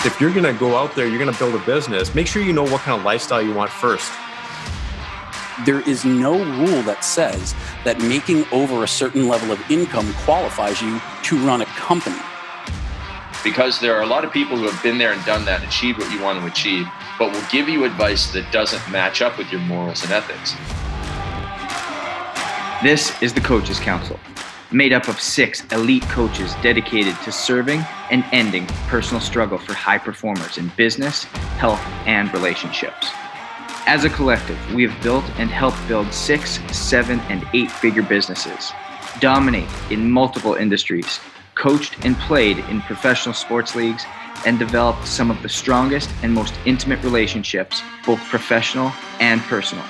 if you're going to go out there, you're going to build a business, make sure you know what kind of lifestyle you want first. There is no rule that says that making over a certain level of income qualifies you to run a company. Because there are a lot of people who have been there and done that, achieved what you want to achieve, but will give you advice that doesn't match up with your morals and ethics. This is the Coaches Council, made up of 6 elite coaches dedicated to serving and ending personal struggle for high performers in business, health, and relationships. As a collective, we have built and helped build 6, 7, and 8-figure businesses, dominate in multiple industries, coached and played in professional sports leagues, and developed some of the strongest and most intimate relationships, both professional and personal.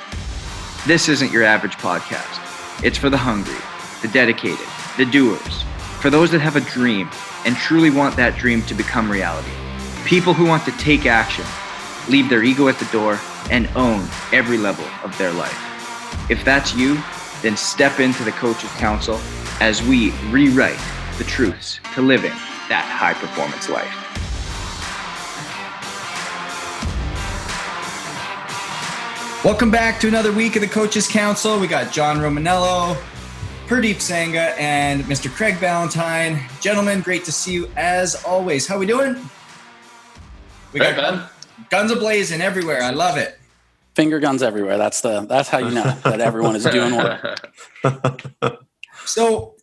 This isn't your average podcast. It's for the hungry, the dedicated, the doers, for those that have a dream and truly want that dream to become reality. People who want to take action, leave their ego at the door, and own every level of their life. If that's you, then step into the Coaches Council as we rewrite the truths to living that high performance life. Welcome back to another week of the Coaches Council. We got John Romanello, Purdeep Sangha, and Mr. Craig Ballantyne. Gentlemen, great to see you as always. How we doing? We got guns a-blazing everywhere. I love it. Finger guns everywhere. That's how you know that everyone is doing well. So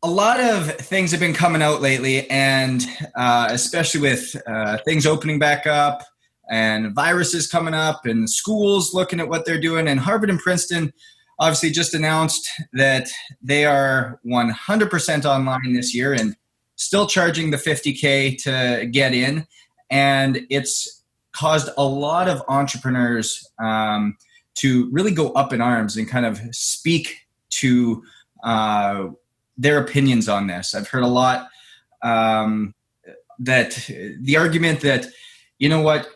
a lot of things have been coming out lately, and especially with things opening back up and viruses coming up and schools looking at what they're doing. And Harvard and Princeton obviously just announced that they are 100% online this year and still charging the $50K to get in. And it's caused a lot of entrepreneurs to really go up in arms and kind of speak to their opinions on this. I've heard a lot that the argument that, you know what,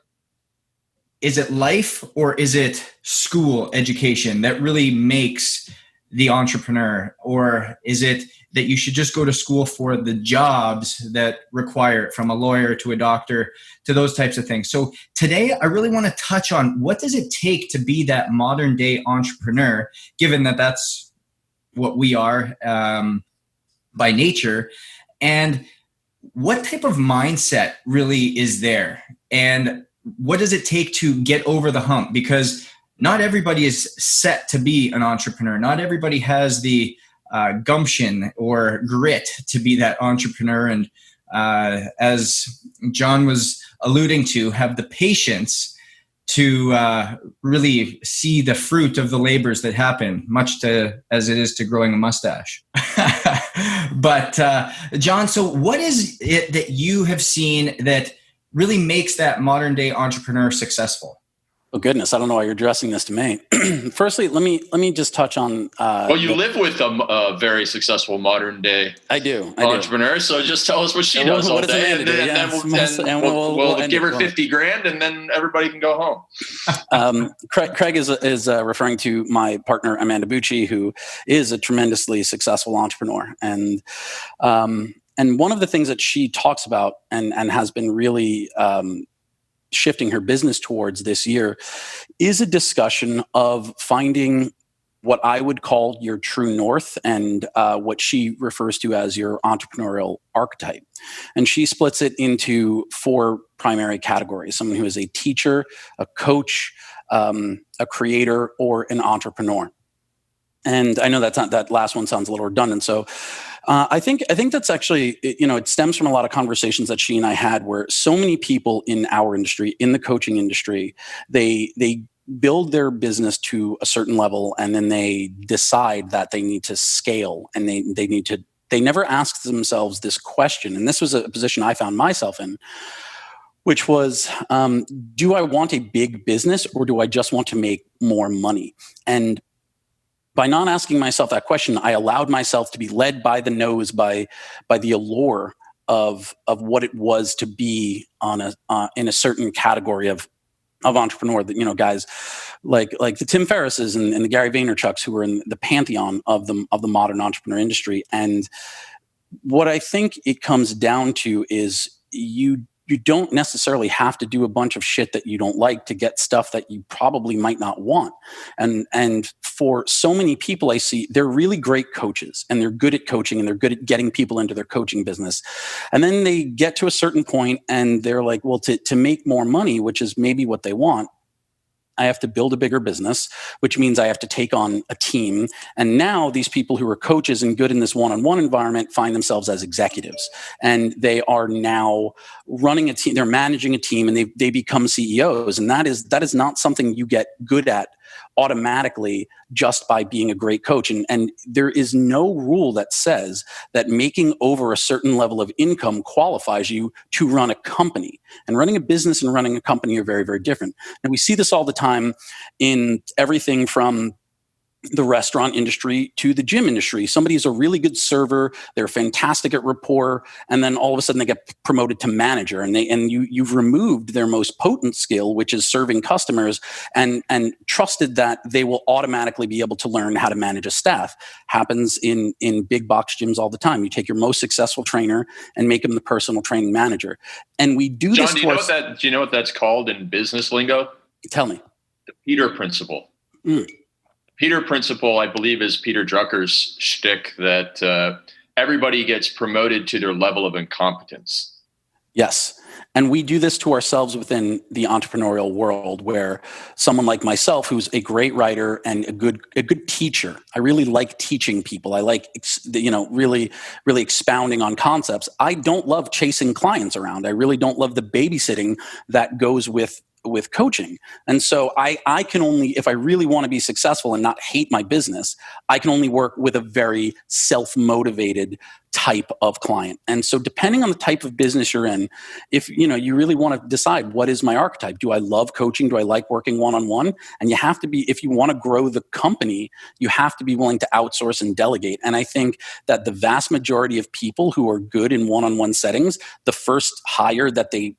is it life or is it school education that really makes the entrepreneur? Or is it that you should just go to school for the jobs that require it, from a lawyer to a doctor to those types of things? So today I really want to touch on what does it take to be that modern day entrepreneur, given that that's what we are by nature, and what type of mindset really is there, and what does it take to get over the hump? Because not everybody is set to be an entrepreneur. Not everybody has the gumption or grit to be that entrepreneur. And as John was alluding to, have the patience to really see the fruit of the labors that happen, much as it is to growing a mustache. But John, so what is it that you have seen that really makes that modern day entrepreneur successful? Oh goodness, I don't know why you're addressing this to me. Firstly, let me just touch on. Well, you live with a very successful modern day entrepreneur, so just tell us what she does all day, and then we'll give her $50,000, and then everybody can go home. Craig is referring to my partner Amanda Bucci, who is a tremendously successful entrepreneur, and one of the things that she talks about and has been really shifting her business towards this year is a discussion of finding what I would call your true north and what she refers to as your entrepreneurial archetype. And she splits it into 4 primary categories: someone who is a teacher, a coach, a creator, or an entrepreneur. And I know that last one sounds a little redundant. So I think that's actually, it stems from a lot of conversations that she and I had, where so many people in our industry, in the coaching industry, they build their business to a certain level, and then they decide that they need to scale, and they never ask themselves this question. And this was a position I found myself in, which was, do I want a big business, or do I just want to make more money? And by not asking myself that question, I allowed myself to be led by the nose by the allure of what it was to be in a certain category of entrepreneur. That, guys like the Tim Ferrisses and the Gary Vaynerchuks, who are in the pantheon of the modern entrepreneur industry. And what I think it comes down to is you don't necessarily have to do a bunch of shit that you don't like to get stuff that you probably might not want. And for so many people I see, they're really great coaches and they're good at coaching and they're good at getting people into their coaching business. And then they get to a certain point and they're like, well, to make more money, which is maybe what they want, I have to build a bigger business, which means I have to take on a team. And now these people who are coaches and good in this one-on-one environment find themselves as executives. And they are now running a team, they're managing a team, and they become CEOs. And that is not something you get good at automatically just by being a great coach. And there is no rule that says that making over a certain level of income qualifies you to run a company. And running a business and running a company are very, very different. And we see this all the time in everything from the restaurant industry to the gym industry. Somebody is a really good server, they're fantastic at rapport, and then all of a sudden they get promoted to manager, and you've removed their most potent skill, which is serving customers, and trusted that they will automatically be able to learn how to manage a staff. Happens in big box gyms all the time. You take your most successful trainer and make him the personal training manager. And we do John, this. Do you know what that's called in business lingo? Tell me. The Peter Principle. Peter Principle, I believe, is Peter Drucker's shtick that everybody gets promoted to their level of incompetence. Yes. And we do this to ourselves within the entrepreneurial world, where someone like myself, who's a great writer and a good teacher, I really like teaching people. I like, really, really expounding on concepts. I don't love chasing clients around. I really don't love the babysitting that goes with coaching. And so I can only, if I really want to be successful and not hate my business, I can only work with a very self-motivated type of client. And so depending on the type of business you're in, if you really want to decide, what is my archetype? Do I love coaching? Do I like working one-on-one? And you have to be, if you want to grow the company, you have to be willing to outsource and delegate. And I think that the vast majority of people who are good in one-on-one settings, the first hire that they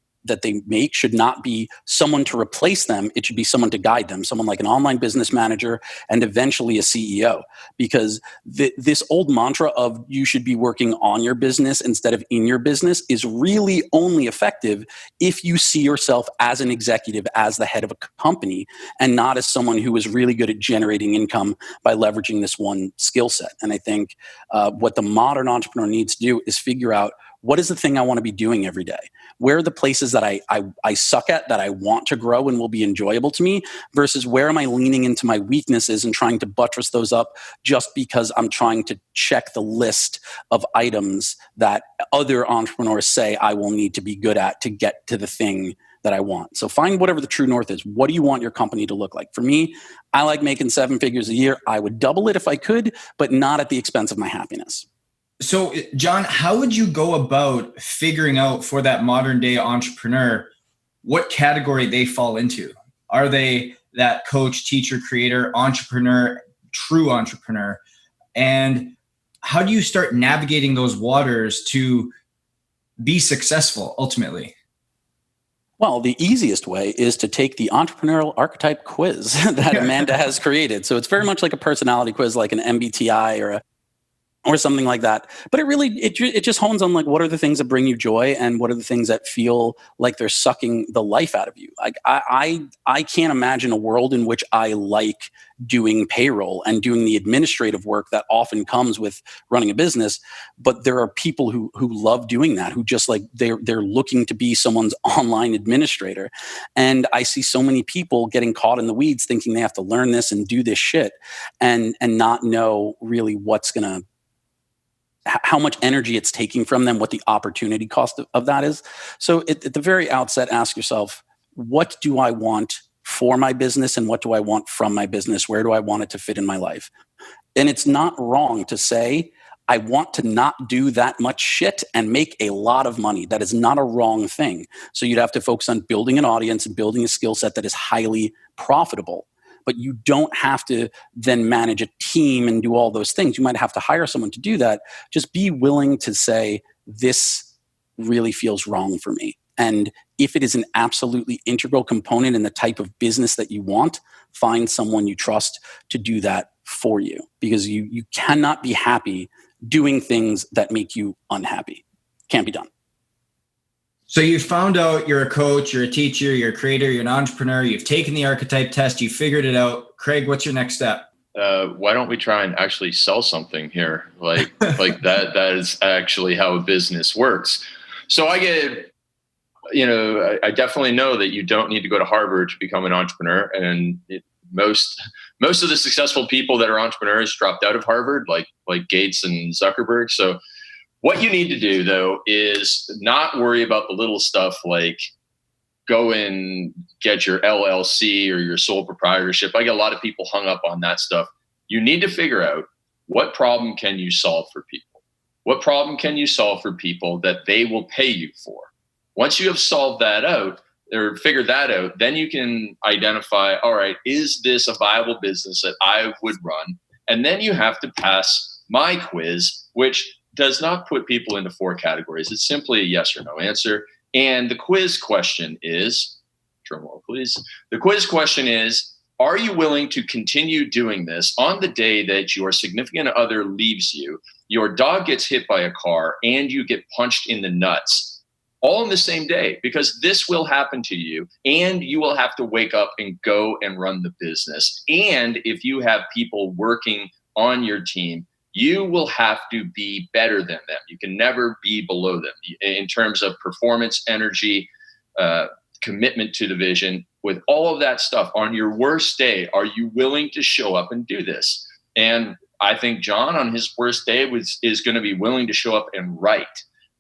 make should not be someone to replace them. It should be someone to guide them, someone like an online business manager and eventually a CEO. Because this old mantra of you should be working on your business instead of in your business is really only effective if you see yourself as an executive, as the head of a company, and not as someone who is really good at generating income by leveraging this one skill set. And I think what the modern entrepreneur needs to do is figure out, what is the thing I want to be doing every day? Where are the places that I suck at that I want to grow and will be enjoyable to me, versus where am I leaning into my weaknesses and trying to buttress those up just because I'm trying to check the list of items that other entrepreneurs say I will need to be good at to get to the thing that I want. So find whatever the true north is. What do you want your company to look like? For me, I like making 7 figures a year. I would double it if I could, but not at the expense of my happiness. So, John, how would you go about figuring out for that modern day entrepreneur what category they fall into? Are they that coach, teacher, creator, entrepreneur, true entrepreneur? And how do you start navigating those waters to be successful ultimately? Well, the easiest way is to take the entrepreneurial archetype quiz that Amanda has created. So it's very much like a personality quiz, like an MBTI or something like that. But it just hones on, like, what are the things that bring you joy and what are the things that feel like they're sucking the life out of you. Like I can't imagine a world in which I like doing payroll and doing the administrative work that often comes with running a business. But there are people who love doing that, who just like they're looking to be someone's online administrator. And I see so many people getting caught in the weeds thinking they have to learn this and do this shit and not know really how much energy it's taking from them, what the opportunity cost of that is. So at the very outset, ask yourself, what do I want for my business and what do I want from my business? Where do I want it to fit in my life? And it's not wrong to say, I want to not do that much shit and make a lot of money. That is not a wrong thing. So you'd have to focus on building an audience and building a skill set that is highly profitable. But you don't have to then manage a team and do all those things. You might have to hire someone to do that. Just be willing to say, this really feels wrong for me. And if it is an absolutely integral component in the type of business that you want, find someone you trust to do that for you. Because you cannot be happy doing things that make you unhappy. Can't be done. So you found out you're a coach, you're a teacher, you're a creator, you're an entrepreneur, you've taken the archetype test, you figured it out. Craig, what's your next step? Why don't we try and actually sell something here? Like that is actually how a business works. So I definitely know that you don't need to go to Harvard to become an entrepreneur. And most of the successful people that are entrepreneurs dropped out of Harvard, like Gates and Zuckerberg. So what you need to do, though, is not worry about the little stuff like go and get your LLC or your sole proprietorship. I get a lot of people hung up on that stuff. You need to figure out what problem can you solve for people? What problem can you solve for people that they will pay you for? Once you have solved that out or figured that out, then you can identify, all right, is this a viable business that I would run? And then you have to pass my quiz, which does not put people into 4 categories. It's simply a yes or no answer. And the quiz question is, drum roll please. The quiz question is, are you willing to continue doing this on the day that your significant other leaves you, your dog gets hit by a car, and you get punched in the nuts, all in the same day? Because this will happen to you, and you will have to wake up and go and run the business. And if you have people working on your team, you will have to be better than them. You can never be below them in terms of performance, energy, commitment to the vision. With all of that stuff, on your worst day, are you willing to show up and do this? And I think John, on his worst day, is going to be willing to show up and write,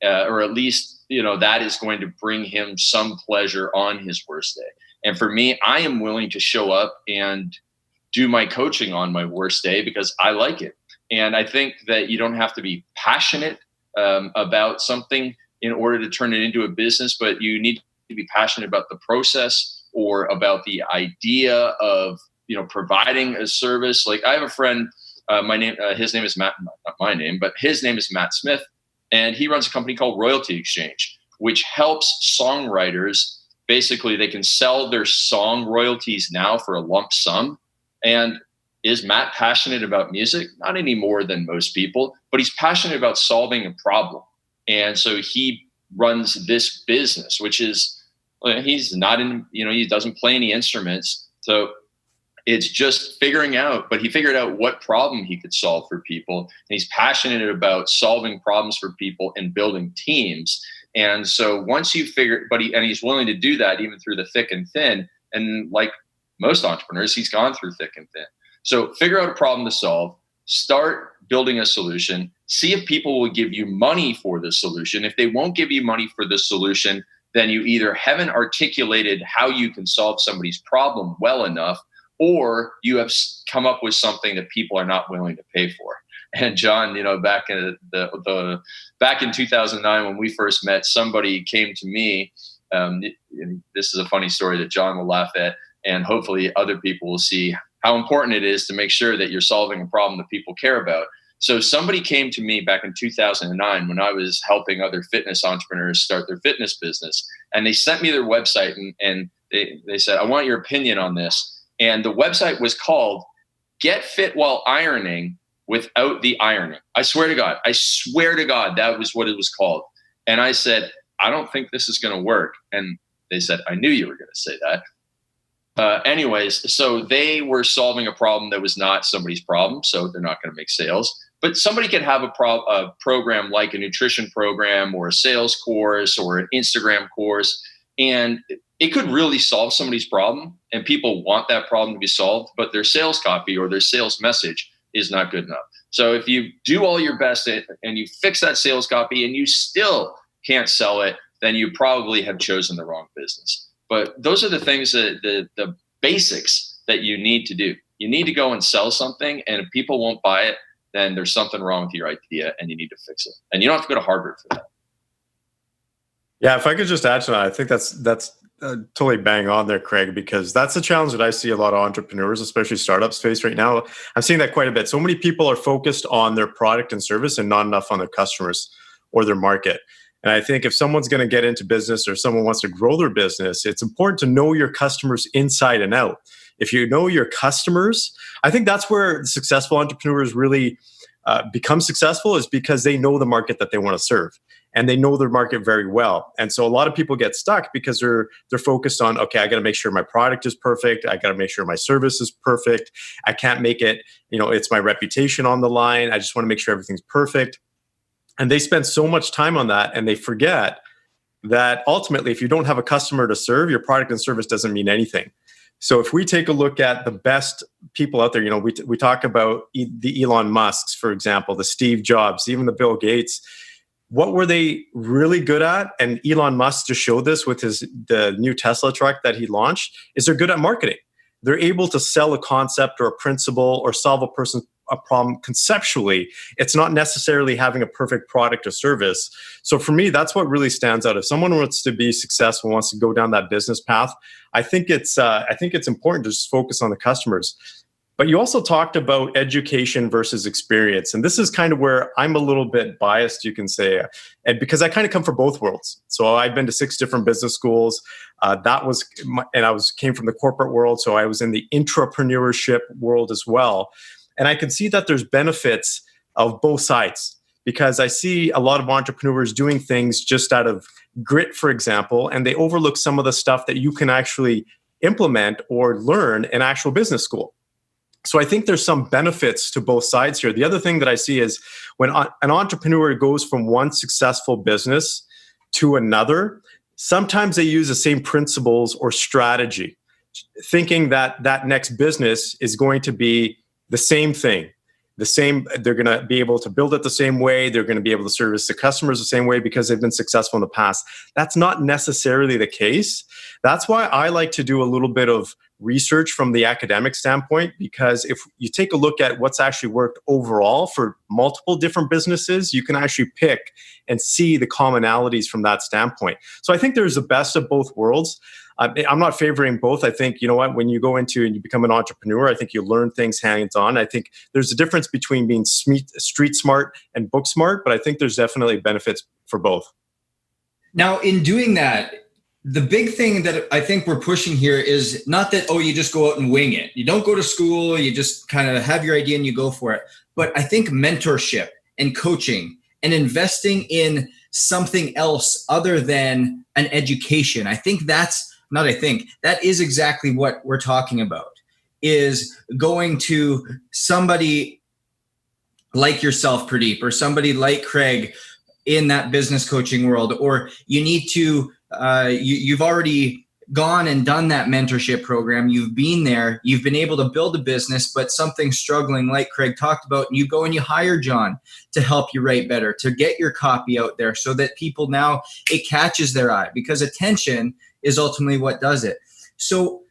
or at least, that is going to bring him some pleasure on his worst day. And for me, I am willing to show up and do my coaching on my worst day because I like it. And I think that you don't have to be passionate about something in order to turn it into a business, but you need to be passionate about the process or about the idea of, providing a service. Like I have a friend, his name is Matt, not my name, but his name is Matt Smith. And he runs a company called Royalty Exchange, which helps songwriters. Basically, they can sell their song royalties now for a lump sum. And is Matt passionate about music? Not any more than most people, but he's passionate about solving a problem. And so he runs this business, which is, he's not in, he doesn't play any instruments. So it's just figuring out, but he figured out what problem he could solve for people. And he's passionate about solving problems for people and building teams. And so once you figure, and he's willing to do that even through the thick and thin. And like most entrepreneurs, he's gone through thick and thin. So figure out a problem to solve, start building a solution, see if people will give you money for the solution. If they won't give you money for the solution, then you either haven't articulated how you can solve somebody's problem well enough, or you have come up with something that people are not willing to pay for. And John, back in back in 2009 when we first met, somebody came to me. This is a funny story that John will laugh at, and hopefully other people will see how important it is to make sure that you're solving a problem that people care about. So somebody came to me back in 2009 when I was helping other fitness entrepreneurs start their fitness business. And they sent me their website and they said, I want your opinion on this. And the website was called Get Fit While Ironing Without the Ironing. I swear to God, that was what it was called. And I said, I don't think this is going to work. And they said, I knew you were going to say that. Anyways, so they were solving a problem that was not somebody's problem, so they're not going to make sales. But somebody could have a program like a nutrition program or a sales course or an Instagram course, and it could really solve somebody's problem, and people want that problem to be solved, but their sales copy or their sales message is not good enough. So if you do all your best and you fix that sales copy and you still can't sell it, then you probably have chosen the wrong business. But those are the things that the basics that you need to do. You need to go and sell something, and if people won't buy it, then there's something wrong with your idea and you need to fix it. And you don't have to go to Harvard for that. Yeah, if I could just add to that, I think that's totally bang on there, Craig, because that's the challenge that I see a lot of entrepreneurs, especially startups, face right now. I'm seeing that quite a bit. So many people are focused on their product and service and not enough on their customers or their market. And I think if someone's going to get into business or someone wants to grow their business, it's important to know your customers inside and out. If you know your customers, I think that's where successful entrepreneurs really become successful, is because they know the market that they want to serve. and they know their market very well. And so a lot of people get stuck because they're focused on, okay, I got to make sure my product is perfect. I got to make sure my service is perfect. I can't make it, it's my reputation on the line. I just want to make sure everything's perfect. And they spend so much time on that, and they forget that ultimately, if you don't have a customer to serve, your product and service doesn't mean anything. So if we take a look at the best people out there, we talk about the Elon Musks, for example, the Steve Jobs, even the Bill Gates. What were they really good at? And Elon Musk just showed this with the new Tesla truck that he launched, is they're good at marketing. They're able to sell a concept or a principle or solve a problem conceptually. It's not necessarily having a perfect product or service. So for me, that's what really stands out. If someone wants to be successful, wants to go down that business path, I think it's important to just focus on the customers. But you also talked about education versus experience. And this is kind of where I'm a little bit biased, you can say, and because I kind of come from both worlds. So I've been to 6 different business schools. Came from the corporate world. So I was in the entrepreneurship world as well. And I can see that there's benefits of both sides, because I see a lot of entrepreneurs doing things just out of grit, for example, and they overlook some of the stuff that you can actually implement or learn in actual business school. So I think there's some benefits to both sides here. The other thing that I see is when an entrepreneur goes from one successful business to another, sometimes they use the same principles or strategy, thinking that that next business is going to be the same thing. They're going to be able to build it the same way. They're going to be able to service the customers the same way because they've been successful in the past. That's not necessarily the case. That's why I like to do a little bit of research from the academic standpoint, because if you take a look at what's actually worked overall for multiple different businesses, you can actually pick and see the commonalities from that standpoint. So I think there's the best of both worlds. I'm not favoring both. I think, when you go into and you become an entrepreneur, I think you learn things hands-on. I think there's a difference between being street smart and book smart, but I think there's definitely benefits for both. Now, in doing that, the big thing that I think we're pushing here is not that, you just go out and wing it. You don't go to school, you just kind of have your idea and you go for it. But I think mentorship and coaching and investing in something else other than an education, that is exactly what we're talking about, is going to somebody like yourself, Pradeep, or somebody like Craig in that business coaching world, or you need to, you've already gone and done that mentorship program. You've been there, you've been able to build a business, but something's struggling like Craig talked about, and you go and you hire John to help you write better, to get your copy out there so that people now, it catches their eye, because attention is ultimately what does it. So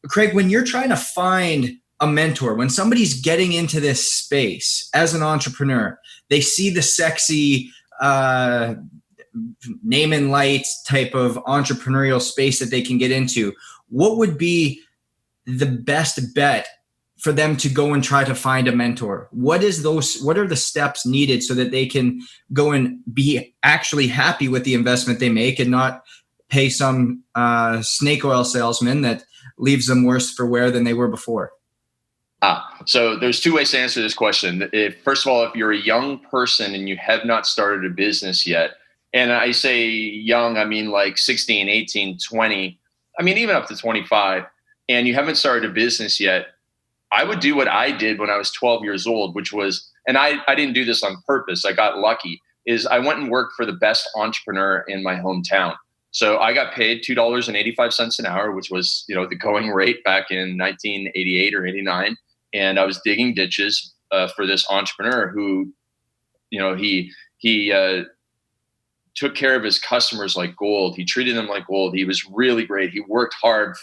Craig, when you're trying to find a mentor, when somebody's getting into this space as an entrepreneur, they see the sexy, name and lights type of entrepreneurial space that they can get into, what would be the best bet for them to go and try to find a mentor? What are the steps needed so that they can go and be actually happy with the investment they make and not pay some snake oil salesman that leaves them worse for wear than they were before? So there's 2 ways to answer this question. First of all, if you're a young person and you have not started a business yet, and I say young, I mean like 16, 18, 20, I mean even up to 25, and you haven't started a business yet, I would do what I did when I was 12 years old, which was, and I didn't do this on purpose, I got lucky, is I went and worked for the best entrepreneur in my hometown. So I got paid $2.85 an hour, which was, the going rate back in 1988 or 89. And I was digging ditches for this entrepreneur who, he took care of his customers like gold. He treated them like gold. He was really great. He worked hard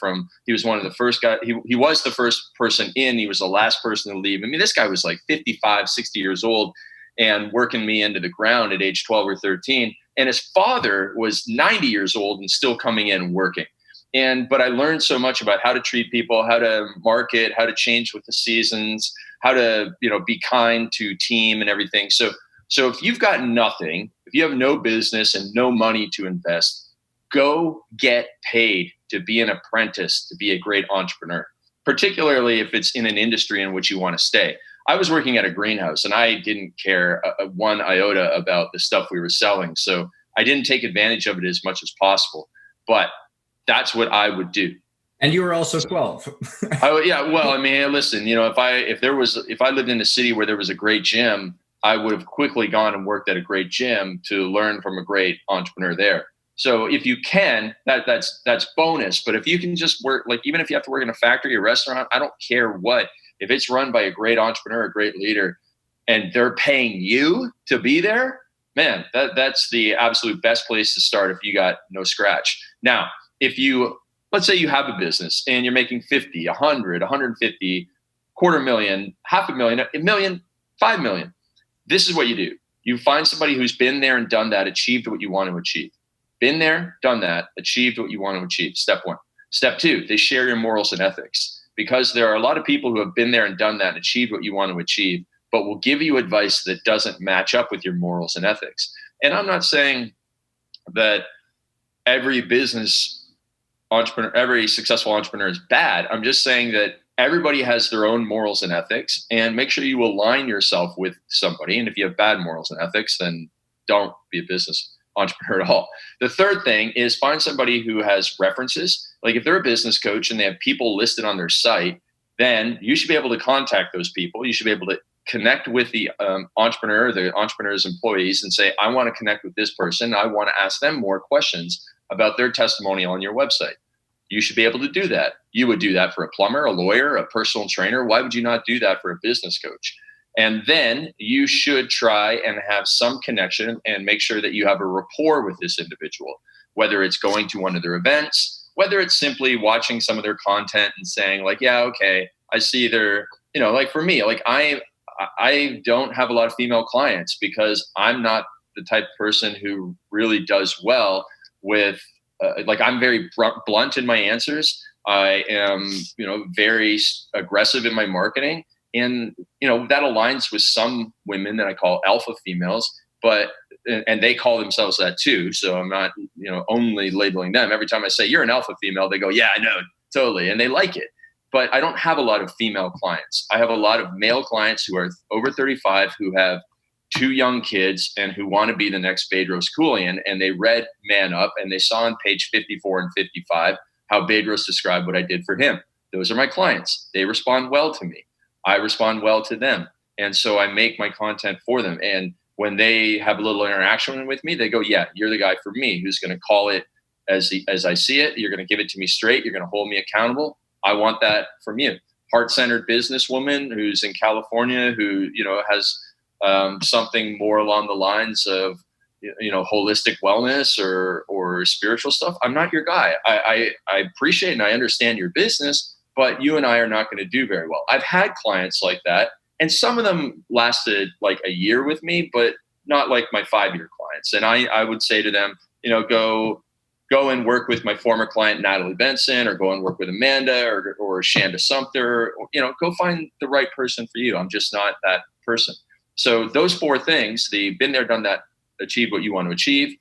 he was one of the first guys. He was the first person in. He was the last person to leave. I mean, this guy was like 55, 60 years old and working me into the ground at age 12 or 13. And his father was 90 years old and still coming in and working. But I learned so much about how to treat people, how to market, how to change with the seasons, how to, be kind to team and everything. So if you've got nothing, if you have no business and no money to invest, go get paid to be an apprentice, to be a great entrepreneur, particularly if it's in an industry in which you want to stay. I was working at a greenhouse and I didn't care one iota about the stuff we were selling. So I didn't take advantage of it as much as possible, but that's what I would do. And you were also 12. Yeah. Well, I mean, listen, if I lived in a city where there was a great gym, I would have quickly gone and worked at a great gym to learn from a great entrepreneur there. So if you can, that's bonus. But if you can just work, like, even if you have to work in a factory or restaurant, I don't care what, if it's run by a great entrepreneur, a great leader, and they're paying you to be there, man, that's the absolute best place to start if you got no scratch. Now, let's say you have a business and you're making 50, 100, 150, $250,000, $500,000, $1 million, $5 million. This is what you do. You find somebody who's been there and done that, achieved what you want to achieve. Been there, done that, achieved what you want to achieve. Step one. Step two, they share your morals and ethics, because there are a lot of people who have been there and done that and achieved what you want to achieve, but will give you advice that doesn't match up with your morals and ethics. And I'm not saying that every business entrepreneur, every successful entrepreneur is bad. I'm just saying that everybody has their own morals and ethics, and make sure you align yourself with somebody. And if you have bad morals and ethics, then don't be a business entrepreneur at all. The third thing is find somebody who has references. Like, if they're a business coach and they have people listed on their site, then you should be able to contact those people. You should be able to connect with the entrepreneur, the entrepreneur's employees, and say, I want to connect with this person. I want to ask them more questions about their testimonial on your website. You should be able to do that. You would do that for a plumber, a lawyer, a personal trainer. Why would you not do that for a business coach? And then you should try and have some connection and make sure that you have a rapport with this individual, whether it's going to one of their events, whether it's simply watching some of their content and saying, like, yeah, okay, I see their, like, for me, like, I don't have a lot of female clients because I'm not the type of person who really does well with, I'm very blunt in my answers. I am, very aggressive in my marketing. And, that aligns with some women that I call alpha females, and they call themselves that too. So I'm not, only labeling them. Every time I say you're an alpha female, they go, yeah, I know, totally. And they like it. But I don't have a lot of female clients. I have a lot of male clients who are over 35, who have 2 young kids and who want to be the next Bedros Keuilian. And they read Man Up and they saw on page 54 and 55 how Bedros described what I did for him. Those are my clients. They respond well to me. I respond well to them. And so I make my content for them. And when they have a little interaction with me, they go, yeah, you're the guy for me, who's going to call it as I see it. You're going to give it to me straight. You're going to hold me accountable. I want that from you. Heart-centered businesswoman who's in California, who, has something more along the lines of, holistic wellness or spiritual stuff. I'm not your guy. I appreciate and I understand your business, but you and I are not going to do very well. I've had clients like that, and some of them lasted like a year with me, but not like my 5-year clients. And I would say to them, go and work with my former client, Natalie Benson, or go and work with Amanda or Shanda Sumter, go find the right person for you. I'm just not that person. So those 4 things, the been there, done that, achieve what you want to achieve,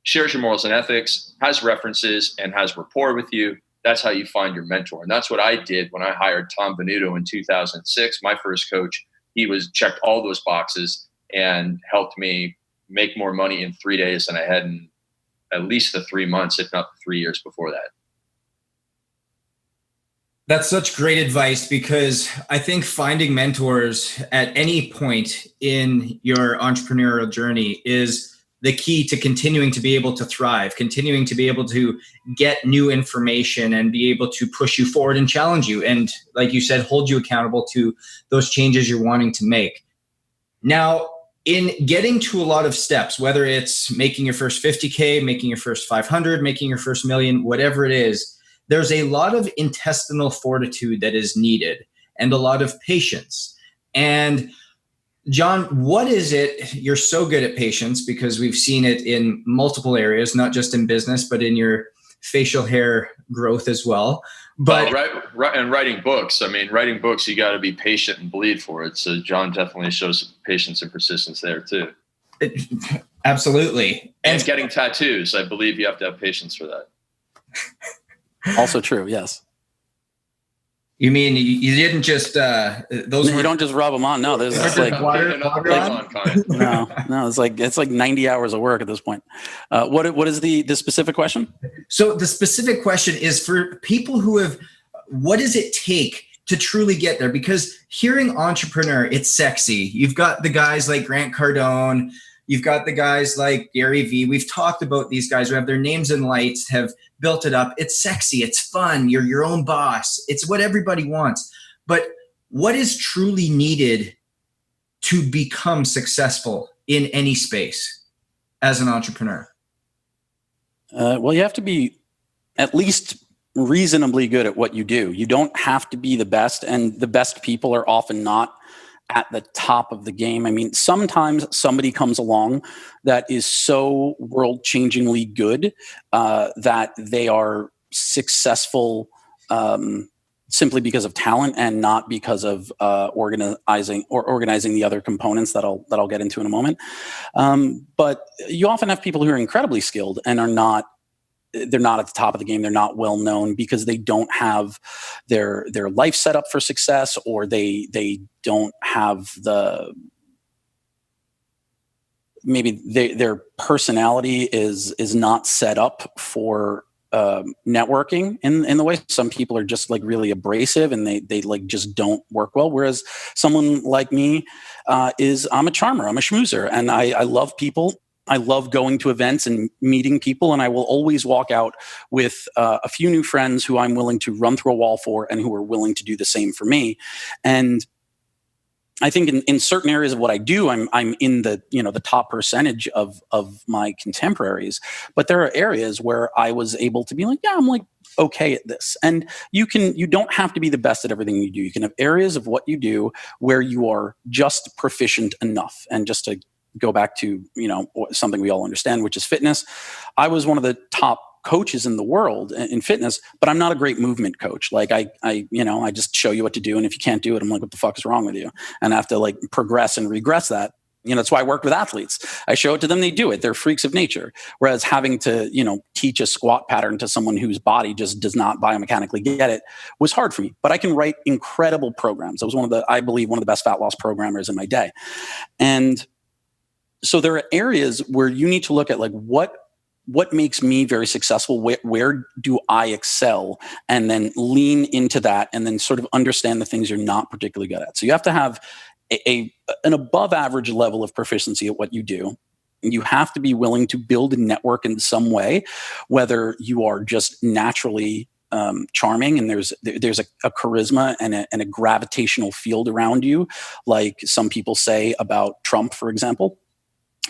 shares your morals and ethics, has references, and has rapport with you. That's how you find your mentor. And that's what I did when I hired Tom Venuto in 2006, my first coach. He checked all those boxes and helped me make more money in 3 days than I had in at least the 3 months, if not the 3 years before that. That's such great advice, because I think finding mentors at any point in your entrepreneurial journey is the key to continuing to be able to thrive, continuing to be able to get new information and be able to push you forward and challenge you. And like you said, hold you accountable to those changes you're wanting to make. Now, in getting to a lot of steps, whether it's making your first 50K, making your first 500, making your first million, whatever it is, there's a lot of intestinal fortitude that is needed and a lot of patience. And John, what is it? You're so good at patience, because we've seen it in multiple areas, not just in business, but in your facial hair growth as well. But and writing books. I mean, writing books, you got to be patient and bleed for it. So John definitely shows patience and persistence there too. Absolutely. And getting tattoos. I believe you have to have patience for that. Also true. Yes. You mean you didn't just those? You don't just rub them on. No, there's like water no. It's like 90 hours of work at this point. What is the specific question? So the specific question is for people who have. What does it take to truly get there? Because hearing entrepreneur, it's sexy. You've got the guys like Grant Cardone. You've got the guys like Gary Vee. We've talked about these guys who have their names in lights, have built it up. It's sexy. It's fun. You're your own boss. It's what everybody wants. But what is truly needed to become successful in any space as an entrepreneur? Well, you have to be at least reasonably good at what you do. You don't have to be the best, and the best people are often not at the top of the game. I mean, sometimes somebody comes along that is so world-changingly good that they are successful simply because of talent and not because of organizing the other components that I'll get into in a moment. But you often have people who are incredibly skilled and they're not at the top of the game. They're not well known because they don't have their life set up for success, or they don't have their personality is not set up for networking in the way. Some people are just like really abrasive and they like just don't work well. Whereas someone like me I'm a charmer, I'm a schmoozer, and I love people. I love going to events and meeting people, and I will always walk out with a few new friends who I'm willing to run through a wall for and who are willing to do the same for me. And I think in certain areas of what I do, I'm in the top percentage of my contemporaries. But there are areas where I was able to be like, yeah, I'm like okay at this. And you don't have to be the best at everything you do. You can have areas of what you do where you are just proficient enough. And just to go back to something we all understand, which is fitness. I was one of the top coaches in the world in fitness, but I'm not a great movement coach. Like I just show you what to do, and if you can't do it, I'm like, what the fuck is wrong with you? And I have to like progress and regress that. That's why I work with athletes. I show it to them, they do it. They're freaks of nature. Whereas having to teach a squat pattern to someone whose body just does not biomechanically get it was hard for me. But I can write incredible programs. I was I believe one of the best fat loss programmers in my day. And so there are areas where you need to look at like what makes me very successful, where do I excel, and then lean into that, and then sort of understand the things you're not particularly good at. So you have to have an above average level of proficiency at what you do. You have to be willing to build a network in some way, whether you are just naturally charming and there's a charisma and a gravitational field around you, like some people say about Trump, for example,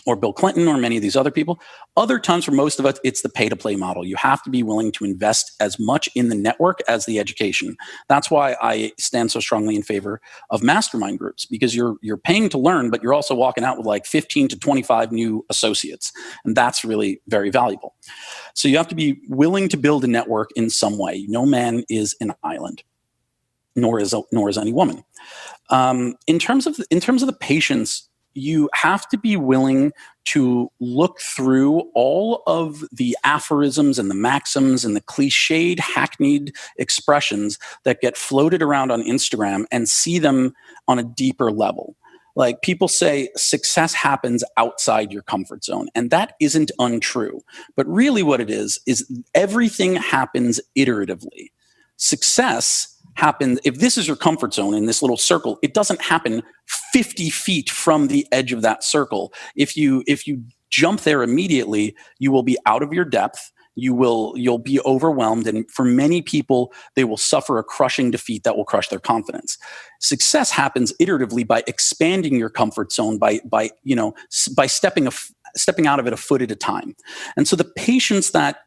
or Bill Clinton, or many of these other people. Other times, for most of us, it's the pay-to-play model. You have to be willing to invest as much in the network as the education. That's why I stand so strongly in favor of mastermind groups, because you're paying to learn, but you're also walking out with like 15 to 25 new associates. And that's really very valuable. So you have to be willing to build a network in some way. No man is an island, nor is any woman. In terms of the patience, you have to be willing to look through all of the aphorisms and the maxims and the cliched, hackneyed expressions that get floated around on Instagram and see them on a deeper level. Like people say, success happens outside your comfort zone. And that isn't untrue. But really what it is everything happens iteratively. Success happens, if this is your comfort zone in this little circle, it doesn't happen 50 feet from the edge of that circle. If you jump there immediately, you will be out of your depth. You'll be overwhelmed. And for many people, they will suffer a crushing defeat that will crush their confidence. Success happens iteratively by expanding your comfort zone, by stepping out of it a foot at a time. And so the patience that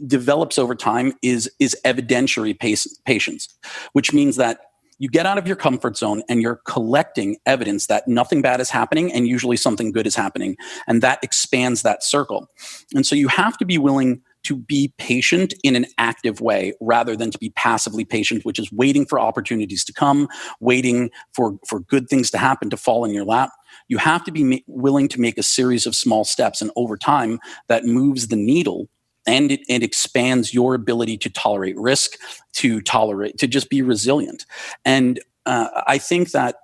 develops over time is evidentiary patience, which means that you get out of your comfort zone and you're collecting evidence that nothing bad is happening and usually something good is happening. And that expands that circle. And so you have to be willing to be patient in an active way rather than to be passively patient, which is waiting for opportunities to come, waiting for good things to happen, to fall in your lap. You have to be willing to make a series of small steps, and over time that moves the needle and it expands your ability to tolerate risk, to just be resilient. And I think that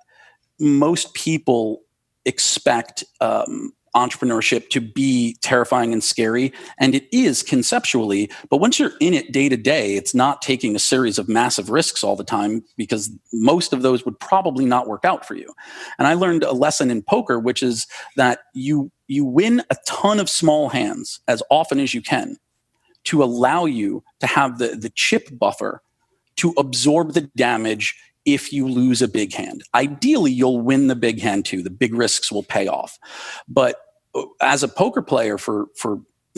most people expect entrepreneurship to be terrifying and scary, and it is conceptually, but once you're in it day to day, it's not taking a series of massive risks all the time, because most of those would probably not work out for you. And I learned a lesson in poker, which is that you win a ton of small hands as often as you can to allow you to have the chip buffer to absorb the damage if you lose a big hand. Ideally, you'll win the big hand too. The big risks will pay off. But as a poker player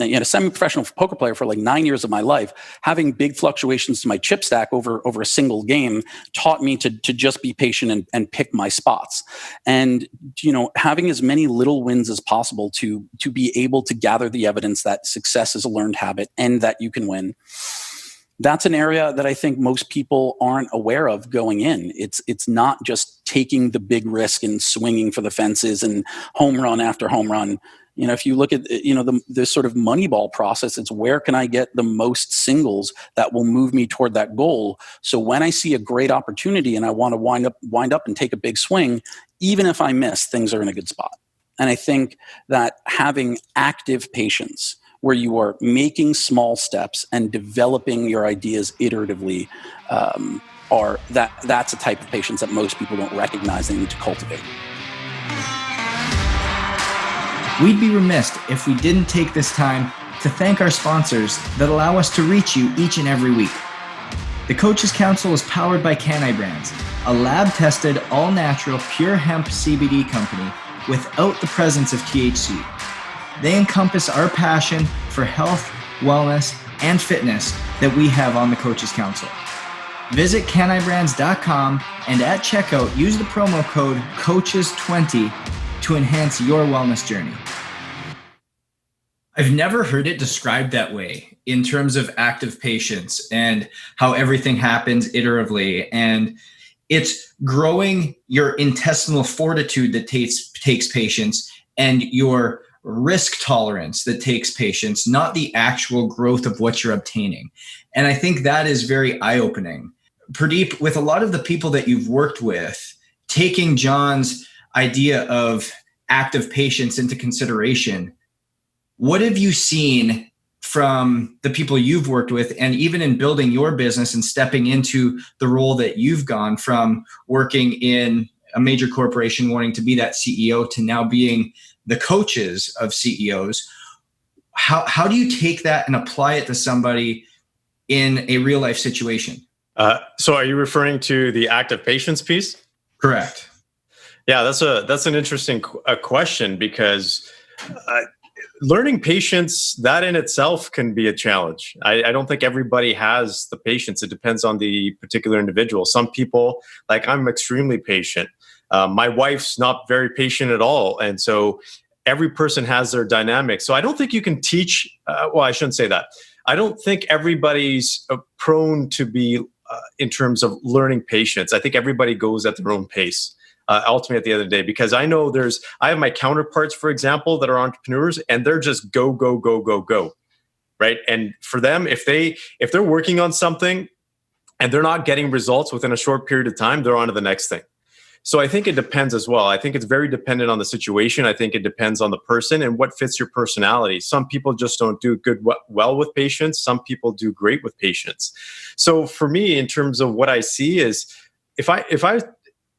a semi-professional poker player for like 9 years of my life, having big fluctuations to my chip stack over a single game taught me to just be patient and pick my spots. And, having as many little wins as possible to be able to gather the evidence that success is a learned habit and that you can win. That's an area that I think most people aren't aware of going in. It's not just taking the big risk and swinging for the fences and home run after home run. If you look at the sort of Moneyball process, it's where can I get the most singles that will move me toward that goal. So when I see a great opportunity and I want to wind up and take a big swing, even if I miss, things are in a good spot. And I think that having active patience, where you are making small steps and developing your ideas iteratively, that's a type of patience that most people don't recognize they need to cultivate. We'd be remiss if we didn't take this time to thank our sponsors that allow us to reach you each and every week. The Coaches Council is powered by Canai Brands, a lab-tested, all-natural, pure hemp CBD company without the presence of THC. They encompass our passion for health, wellness, and fitness that we have on the Coaches Council. Visit canaibrands.com and at checkout, use the promo code COACHES20 to enhance your wellness journey. I've never heard it described that way in terms of active patience and how everything happens iteratively. And it's growing your intestinal fortitude that takes patience, and your risk tolerance that takes patience, not the actual growth of what you're obtaining. And I think that is very eye-opening. Pradeep, with a lot of the people that you've worked with, taking John's idea of active patience into consideration, what have you seen from the people you've worked with, and even in building your business and stepping into the role that you've gone from working in a major corporation, wanting to be that CEO, to now being the coaches of CEOs? How do you take that and apply it to somebody in a real life situation? So are you referring to the active patience piece? Correct. Yeah, that's an interesting question, because learning patience, that in itself can be a challenge. I don't think everybody has the patience. It depends on the particular individual. Some people, like I'm extremely patient. My wife's not very patient at all. And so every person has their dynamic. So I don't think you can teach, I shouldn't say that. I don't think everybody's prone to be in terms of learning patience. I think everybody goes at their own pace. Ultimately at the end of the day, because I know I have my counterparts, for example, that are entrepreneurs, and they're just go, go, go, go, go, right? And for them, if they're working on something and they're not getting results within a short period of time, they're on to the next thing. So I think it depends as well. I think it's very dependent on the situation. I think it depends on the person and what fits your personality. Some people just don't do well with patience. Some people do great with patience. So for me, in terms of what I see is,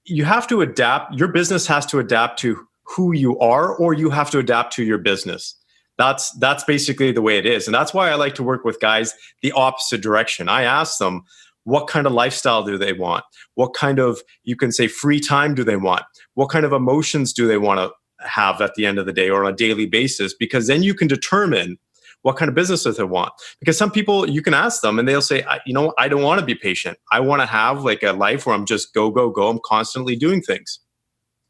you have to adapt. Your business has to adapt to who you are, or you have to adapt to your business. That's basically the way it is. And that's why I like to work with guys the opposite direction. I ask them, what kind of lifestyle do they want? What kind of, you can say, free time do they want? What kind of emotions do they want to have at the end of the day or on a daily basis? Because then you can determine what kind of businesses they want. Because some people, you can ask them and they'll say, I don't want to be patient. I want to have like a life where I'm just go, go, go. I'm constantly doing things.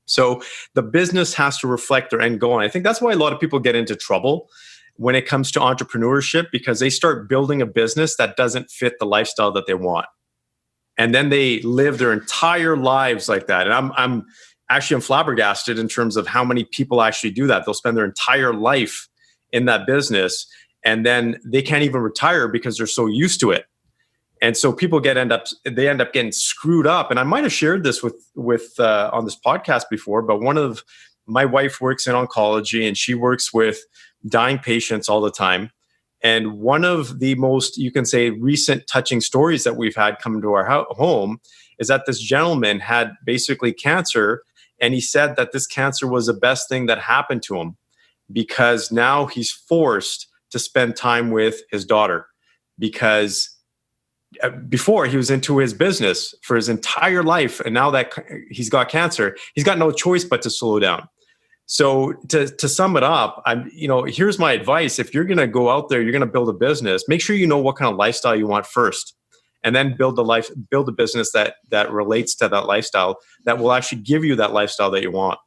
So the business has to reflect their end goal. And I think that's why a lot of people get into trouble when it comes to entrepreneurship, because they start building a business that doesn't fit the lifestyle that they want. And then they live their entire lives like that. And I'm flabbergasted in terms of how many people actually do that. They'll spend their entire life in that business. and then they can't even retire because they're so used to it. And so people end up getting screwed up. And I might have shared this with on this podcast before, but my wife works in oncology, and she works with dying patients all the time. And one of the most, you can say, recent touching stories that we've had come to our home is that this gentleman had basically cancer, and he said that this cancer was the best thing that happened to him, because now he's forced to spend time with his daughter, because before he was into his business for his entire life, and now that he's got cancer, he's got no choice but to slow down. So to sum it up, here's my advice. If you're going to go out there, you're going to build a business, make sure you know what kind of lifestyle you want first, and then build a business that relates to that lifestyle, that will actually give you that lifestyle that you want.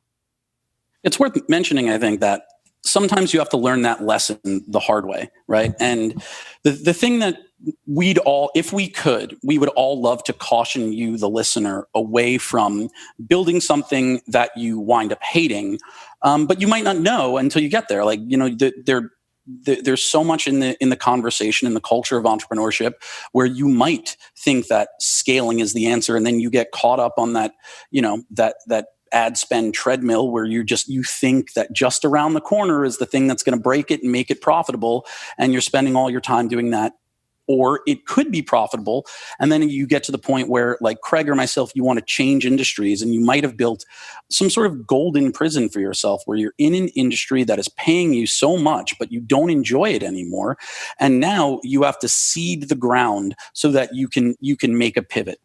It's worth mentioning, I think, that sometimes you have to learn that lesson the hard way, right? And the thing that if we could, we would all love to caution you, the listener, away from building something that you wind up hating, but you might not know until you get there. Like, there's so much in the conversation, in the culture of entrepreneurship, where you might think that scaling is the answer, and then you get caught up on that, that ad spend treadmill where you think that just around the corner is the thing that's going to break it and make it profitable, and you're spending all your time doing that. Or it could be profitable, and then you get to the point where, like Craig or myself, you want to change industries, and you might have built some sort of golden prison for yourself where you're in an industry that is paying you so much, but you don't enjoy it anymore, and now you have to seed the ground so that you can make a pivot.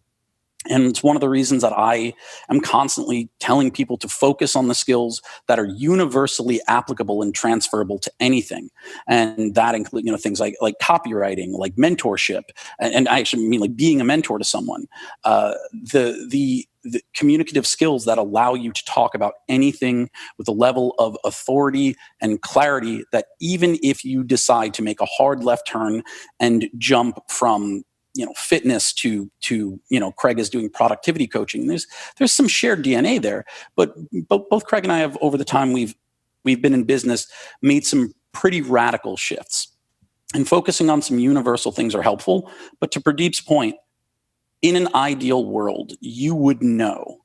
And it's one of the reasons that I am constantly telling people to focus on the skills that are universally applicable and transferable to anything. And that includes, things like copywriting, like mentorship. And I actually mean like being a mentor to someone. The communicative skills that allow you to talk about anything with a level of authority and clarity that even if you decide to make a hard left turn and jump from fitness to Craig is doing productivity coaching. There's some shared DNA there, but both Craig and I have, over the time we've been in business, made some pretty radical shifts. And focusing on some universal things are helpful. But to Pradeep's point, in an ideal world, you would know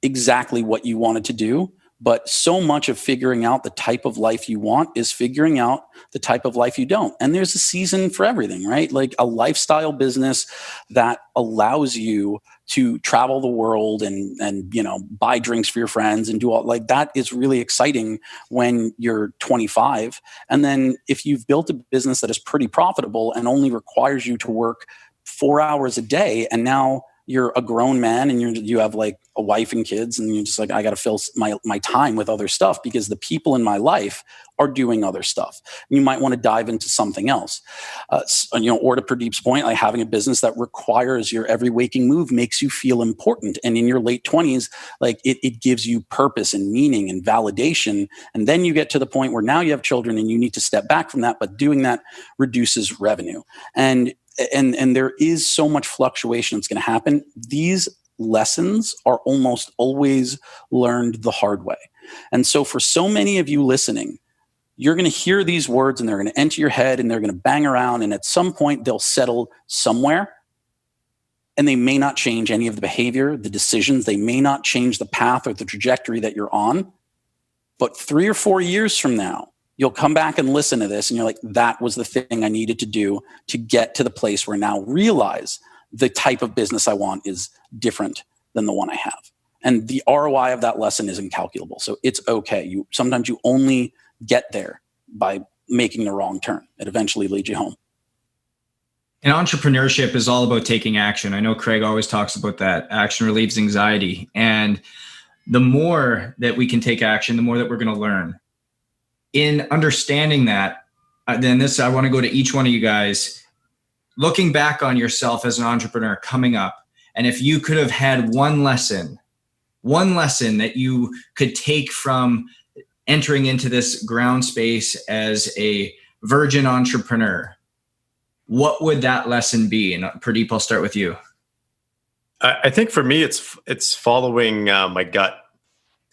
exactly what you wanted to do. But so much of figuring out the type of life you want is figuring out the type of life you don't. And there's a season for everything, right? Like a lifestyle business that allows you to travel the world and buy drinks for your friends and do all like that is really exciting when you're 25. And then if you've built a business that is pretty profitable and only requires you to work 4 hours a day, and now you're a grown man and you have like a wife and kids, and you're just like, I got to fill my time with other stuff because the people in my life are doing other stuff. You might want to dive into something else. Or to Pradeep's point, like having a business that requires your every waking move makes you feel important. And in your late 20s, like it gives you purpose and meaning and validation. And then you get to the point where now you have children and you need to step back from that, but doing that reduces revenue. And there is so much fluctuation that's going to happen. These lessons are almost always learned the hard way. And so for so many of you listening, you're going to hear these words and they're going to enter your head and they're going to bang around, and at some point they'll settle somewhere, and they may not change any of the behavior, the decisions. They may not change the path or the trajectory that you're on. But 3 or 4 years from now, you'll come back and listen to this and you're like, that was the thing I needed to do to get to the place where now realize the type of business I want is different than the one I have. And the ROI of that lesson is incalculable. So it's okay. Sometimes you only get there by making the wrong turn. It eventually leads you home. And entrepreneurship is all about taking action. I know Craig always talks about that. Action relieves anxiety. And the more that we can take action, the more that we're going to learn. In understanding that, I want to go to each one of you guys, looking back on yourself as an entrepreneur coming up. And if you could have had one lesson that you could take from entering into this ground space as a virgin entrepreneur, what would that lesson be? And Pradeep, I'll start with you. I think for me, it's following my gut.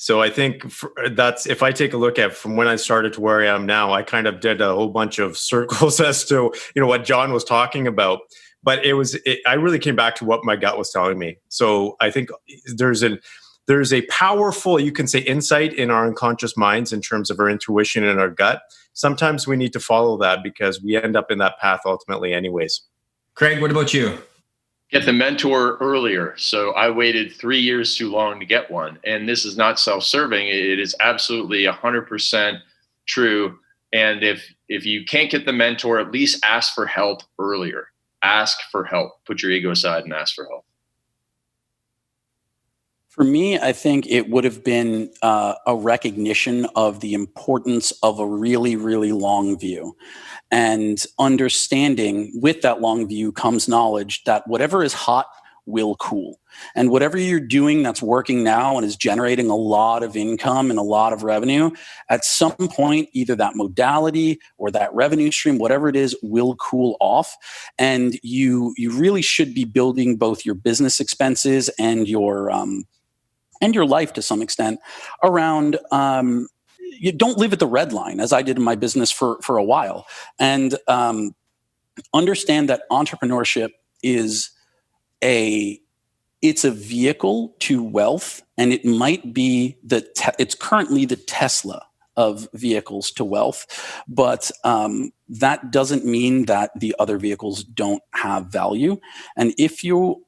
So I think that's, if I take a look at from when I started to where I am now, I kind of did a whole bunch of circles as to, what John was talking about. But I really came back to what my gut was telling me. So I think there's a powerful, you can say, insight in our unconscious minds in terms of our intuition and our gut. Sometimes we need to follow that because we end up in that path ultimately anyways. Craig, what about you? Get the mentor earlier. So I waited 3 years too long to get one. And this is not self-serving. It is absolutely 100% true. And if you can't get the mentor, at least ask for help earlier. Ask for help. Put your ego aside and ask for help. For me, I think it would have been a recognition of the importance of a really, really long view. And understanding with that long view comes knowledge that whatever is hot will cool. And whatever you're doing that's working now and is generating a lot of income and a lot of revenue, at some point, either that modality or that revenue stream, whatever it is, will cool off. And you really should be building both your business expenses and your life to some extent around you don't live at the red line, as I did in my business for a while. And understand that entrepreneurship is it's a vehicle to wealth, and it might be it's currently the Tesla of vehicles to wealth, but that doesn't mean that the other vehicles don't have value. And if you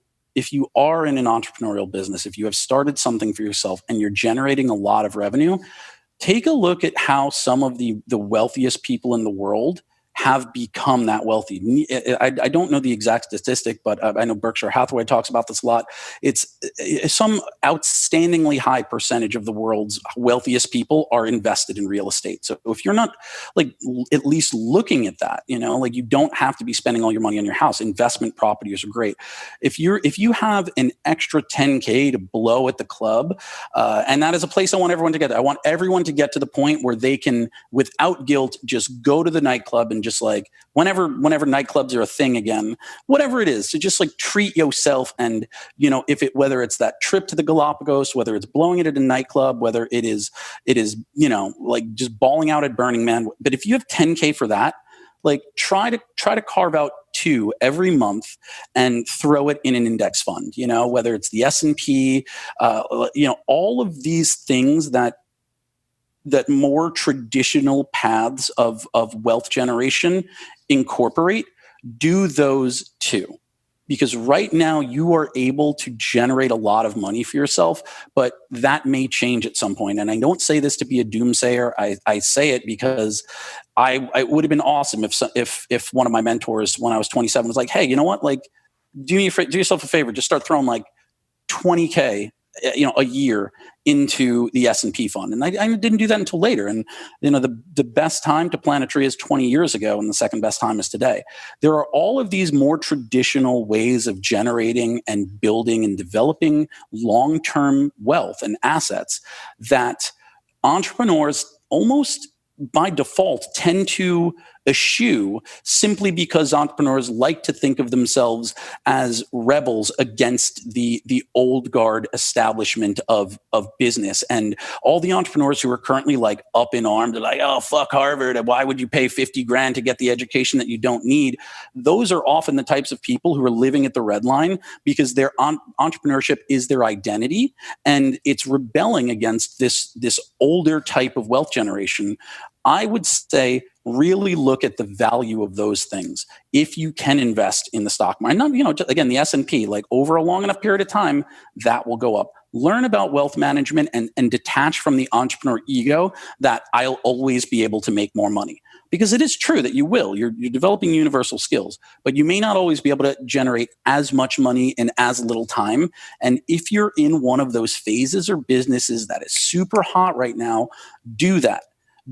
are in an entrepreneurial business, if you have started something for yourself and you're generating a lot of revenue, take a look at how some of the wealthiest people in the world have become that wealthy. I don't know the exact statistic, but I know Berkshire Hathaway talks about this a lot. It's some outstandingly high percentage of the world's wealthiest people are invested in real estate. So if you're not at least looking at that, you don't have to be spending all your money on your house. Investment properties are great. If you have an extra 10K to blow at the club, and that is a place I want everyone to get. I want everyone to get to the point where they can, without guilt, just go to the nightclub and just whenever nightclubs are a thing again, whatever it is, to just treat yourself. And, whether it's that trip to the Galapagos, whether it's blowing it at a nightclub, whether it is, just balling out at Burning Man. But if you have 10K for that, try to carve out 2 every month and throw it in an index fund, whether it's the S&P, all of these things that more traditional paths of wealth generation incorporate, do those too. Because right now you are able to generate a lot of money for yourself, but that may change at some point. And I don't say this to be a doomsayer. I say it because it would have been awesome if one of my mentors when I was 27 was like, hey, you know what? Do yourself a favor, just start throwing 20K a year into the S&P fund. And I didn't do that until later. And, the best time to plant a tree is 20 years ago, and the second best time is today. There are all of these more traditional ways of generating and building and developing long-term wealth and assets that entrepreneurs almost by default tend to eschew, simply because entrepreneurs like to think of themselves as rebels against the old guard establishment of business. And all the entrepreneurs who are currently up in arms, they're like, oh, fuck Harvard. Why would you pay $50,000 to get the education that you don't need? Those are often the types of people who are living at the red line because their entrepreneurship is their identity, and it's rebelling against this older type of wealth generation. I would say really look at the value of those things. If you can invest in the stock market, again, the S&P, over a long enough period of time, that will go up. Learn about wealth management and detach from the entrepreneur ego that I'll always be able to make more money. Because it is true that you will. You're developing universal skills, but you may not always be able to generate as much money in as little time. And if you're in one of those phases or businesses that is super hot right now, do that.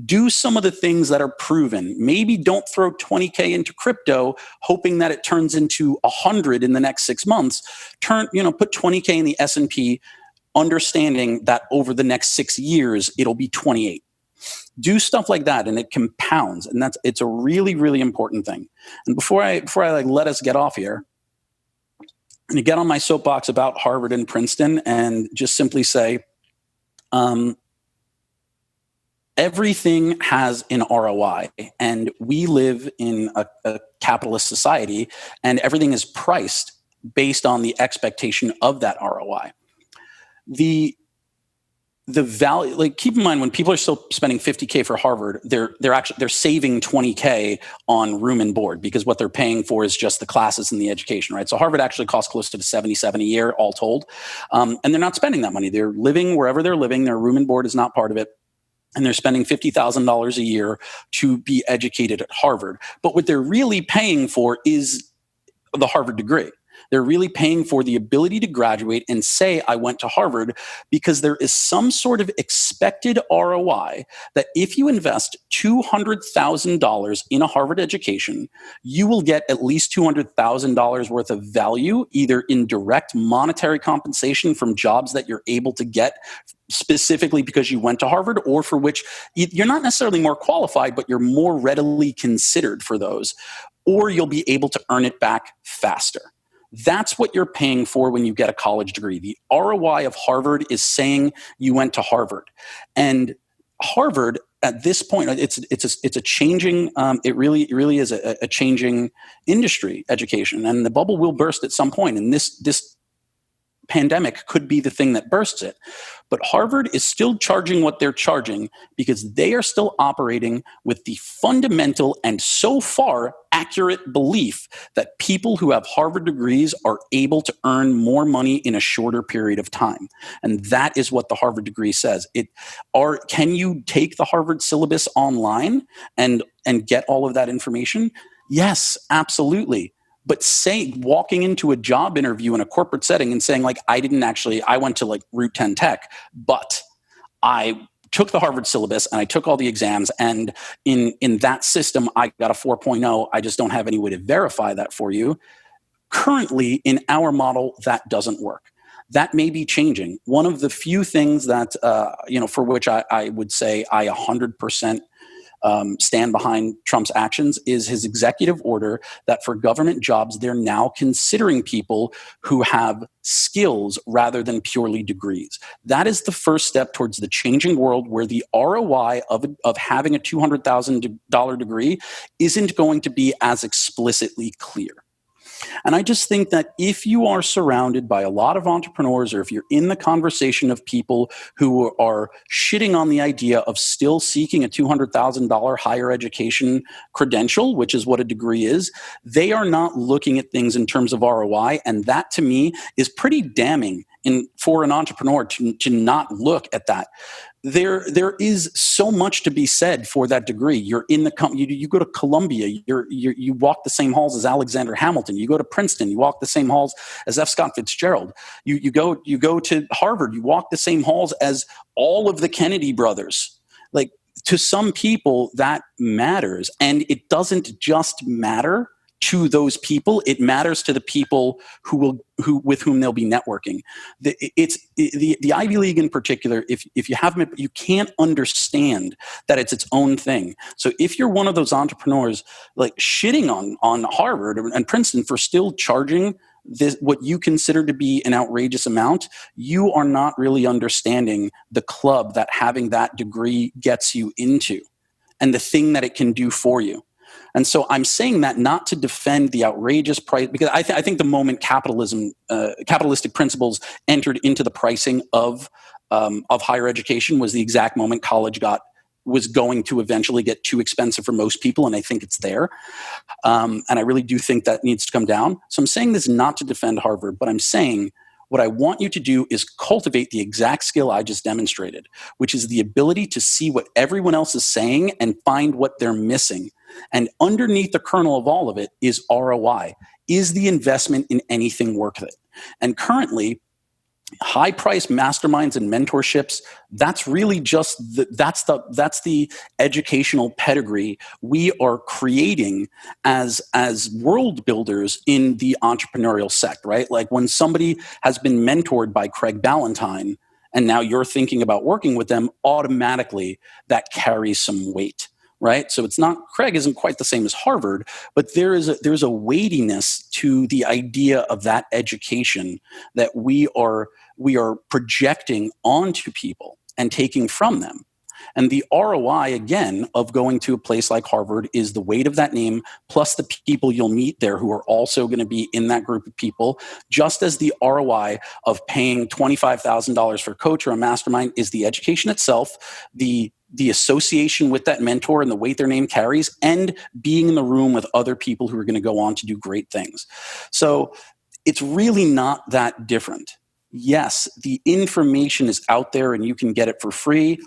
Do some of the things that are proven. Maybe don't throw 20K into crypto hoping that it turns into 100 in the next 6 months. Put 20K in the S&P, understanding that over the next 6 years, it'll be 28. Do stuff like that, and it compounds. And it's a really, really important thing. And before I let us get off here, and get on my soapbox about Harvard and Princeton and just simply say, Everything has an ROI, and we live in a capitalist society, and everything is priced based on the expectation of that ROI. The value, like, keep in mind, when people are still spending $50K for Harvard, they're saving $20K on room and board, because what they're paying for is just the classes and the education, right? So Harvard actually costs close to $77 a year, all told, and they're not spending that money. They're living wherever they're living. Their room and board is not part of it. And they're spending $50,000 a year to be educated at Harvard. But what they're really paying for is the Harvard degree. They're really paying for the ability to graduate and say, I went to Harvard, because there is some sort of expected ROI that if you invest $200,000 in a Harvard education, you will get at least $200,000 worth of value, either in direct monetary compensation from jobs that you're able to get specifically because you went to Harvard, or for which you're not necessarily more qualified, but you're more readily considered for those, or you'll be able to earn it back faster. That's what you're paying for when you get a college degree. The ROI of Harvard is saying you went to Harvard. And Harvard, at this point, it's a changing, it really is a changing industry, education. And the bubble will burst at some point. And this pandemic could be the thing that bursts it. But Harvard is still charging what they're charging because they are still operating with the fundamental and so far accurate belief that people who have Harvard degrees are able to earn more money in a shorter period of time. And that is what the Harvard degree says. Can you take the Harvard syllabus online and get all of that information? Yes, absolutely. But walking into a job interview in a corporate setting and saying, like, I went to like Route 10 Tech, but I took the Harvard syllabus and I took all the exams, and in that system, I got a 4.0. I just don't have any way to verify that for you. Currently, in our model, that doesn't work. That may be changing. One of the few things that, for which I would say I 100% stand behind Trump's actions is his executive order that for government jobs, they're now considering people who have skills rather than purely degrees. That is the first step towards the changing world where the ROI of having a $200,000 degree isn't going to be as explicitly clear. And I just think that if you are surrounded by a lot of entrepreneurs, or if you're in the conversation of people who are shitting on the idea of still seeking a $200,000 higher education credential, which is what a degree is, they are not looking at things in terms of ROI. And that, to me, is pretty damning for an entrepreneur to not look at that. There is so much to be said for that degree. You're in you go to Columbia, you walk the same halls as Alexander Hamilton. You go to Princeton, you walk the same halls as F. Scott Fitzgerald. You go to Harvard, you walk the same halls as all of the Kennedy brothers. Like, to some people, that matters, and it doesn't just matter to those people. It matters to the people with whom they'll be networking. The Ivy League in particular, if you haven't, you can't understand that it's its own thing. So if you're one of those entrepreneurs like shitting on Harvard and Princeton for still charging what you consider to be an outrageous amount, you are not really understanding the club that having that degree gets you into and the thing that it can do for you. And so I'm saying that not to defend the outrageous price, because I think the moment capitalistic principles entered into the pricing of higher education was the exact moment college was going to eventually get too expensive for most people, and I think it's there. And I really do think that needs to come down. So I'm saying this not to defend Harvard, but I'm saying what I want you to do is cultivate the exact skill I just demonstrated, which is the ability to see what everyone else is saying and find what they're missing. And underneath the kernel of all of it is ROI. Is the investment in anything worth it? And currently, high-priced masterminds and mentorships, that's really just that's the educational pedigree we are creating as world builders in the entrepreneurial sect, right? Like when somebody has been mentored by Craig Ballantyne and now you're thinking about working with them, automatically that carries some weight. Right? So Craig isn't quite the same as Harvard, but there's a weightiness to the idea of that education that we are projecting onto people. and taking from them. And the ROI, again, of going to a place like Harvard is the weight of that name, plus the people you'll meet there who are also going to be in that group of people, just as the ROI of paying $25,000 for a coach or a mastermind is the education itself, the association with that mentor and the weight their name carries, and being in the room with other people who are going to go on to do great things. So it's really not that different. Yes, the information is out there and you can get it for free,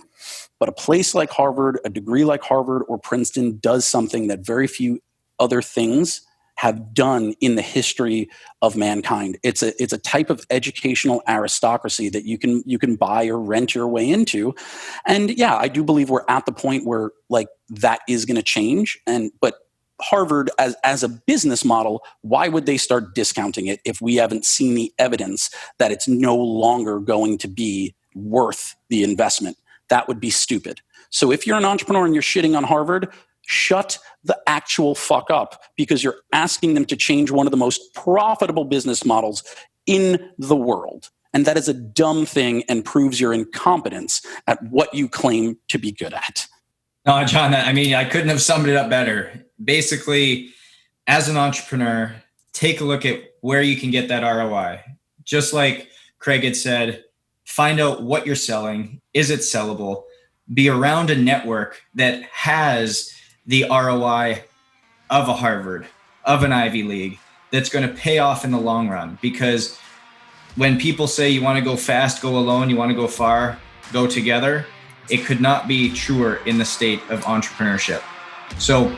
but a place like Harvard, a degree like Harvard or Princeton does something that very few other things have done in the history of mankind. It's a type of educational aristocracy that you can buy or rent your way into. And yeah, I do believe we're at the point where like that is going to change. But Harvard as a business model, why would they start discounting it if we haven't seen the evidence that it's no longer going to be worth the investment? That would be stupid. So if you're an entrepreneur and you're shitting on Harvard, shut the actual fuck up, because you're asking them to change one of the most profitable business models in the world. And that is a dumb thing and proves your incompetence at what you claim to be good at. No, John, I mean, I couldn't have summed it up better. Basically, as an entrepreneur, take a look at where you can get that ROI. Just like Craig had said, find out what you're selling. Is it sellable? Be around a network that has the ROI of a Harvard, of an Ivy League, that's going to pay off in the long run. Because when people say you want to go fast, go alone, you want to go far, go together, it could not be truer in the state of entrepreneurship. So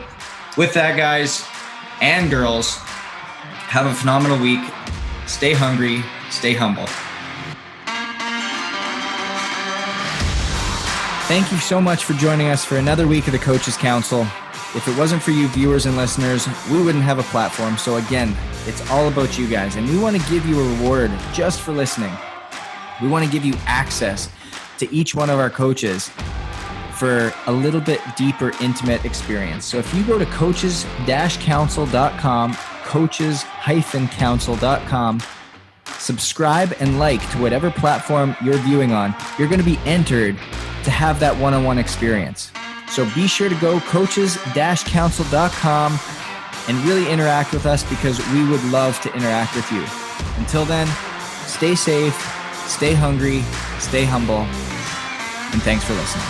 with that, guys and girls, have a phenomenal week. Stay hungry, stay humble. Thank you so much for joining us for another week of the Coaches Council. If it wasn't for you viewers and listeners, we wouldn't have a platform. So again, it's all about you guys. And we want to give you a reward just for listening. We want to give you access to each one of our coaches for a little bit deeper, intimate experience. So if you go to coaches-council.com, coaches-council.com, subscribe and like to whatever platform you're viewing on, you're going to be entered to have that one-on-one experience. So be sure to go coaches-council.com and really interact with us, because we would love to interact with you. Until then, stay safe, stay hungry, stay humble, and thanks for listening.